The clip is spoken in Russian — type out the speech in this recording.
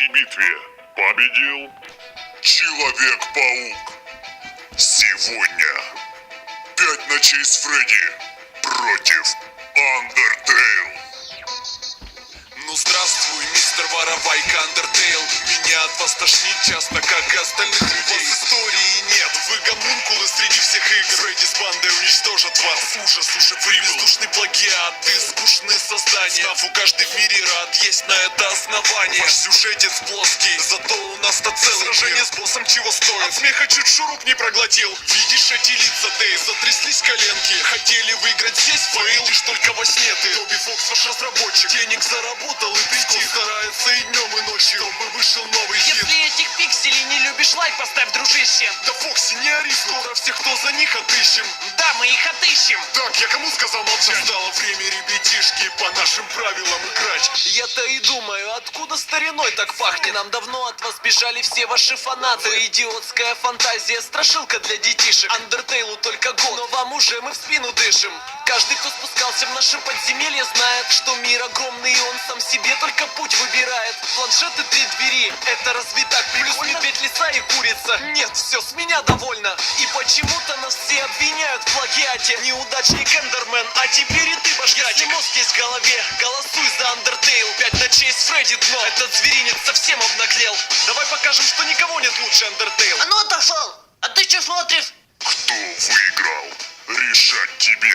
этой битве победил Человек-паук. Сегодня 5 ночей с Фредди против Undertale. Ну здравствуй, мистер Воровайка Undertale. Меня от вас тошнит часто, как и остальных людей. У вас истории нет, вы гомункулы среди всех игр. Фредди с бандой уничтожат вас. Ужас уже вы бездушный плагиат, ты скучные создания. Снафу каждый в мире рад, есть на это основание. Ваш сюжетец плоский, зато у нас-то целый сражение с боссом чего стоит. От смеха чуть шуруп не проглотил. Видишь эти лица, Дейв, затряслись коленки. Хотели выиграть здесь, фейл, видишь только во сне ты. Тоби Фокс ваш разработчик, денег заработал и прийти старается и днем и ночью, чтобы вышел новый хит. Если этих пикселей не любишь, лайк поставь, дружище. Да Фокси, не ори, скоро всех, кто за них отыщем. Да, мы их отыщем. Так, я кому сказал молчать? Настало время, ребятишки, по нашим правилам играть. Я-то и думаю, откуда стариной так пахнет? Нам давно от вас бежали все ваши фанаты. Вы идиотская фантазия, страшилка для детишек. Андертейлу только год, но вам уже мы в спину дышим. Каждый, кто спускался в наше подземелье, знает, что мир огромный, и он сам себе только путь выбирает. Планшеты 3 двери, это разве так прикольно? Плюс медведь, лиса и курица. Нет, все, с меня довольно. И почему-то нас все обвиняют в плагиате. Неудачник Эндермен, а теперь и ты, башкатик. Если мозг есть в голове, голосуй за Undertale. 5 ночей с Фредди дно, этот зверинец совсем обнаглел. Давай покажем, что никого нет лучше Undertale. А ну отошел! А ты что смотришь? Кто выиграл? Решать тебе.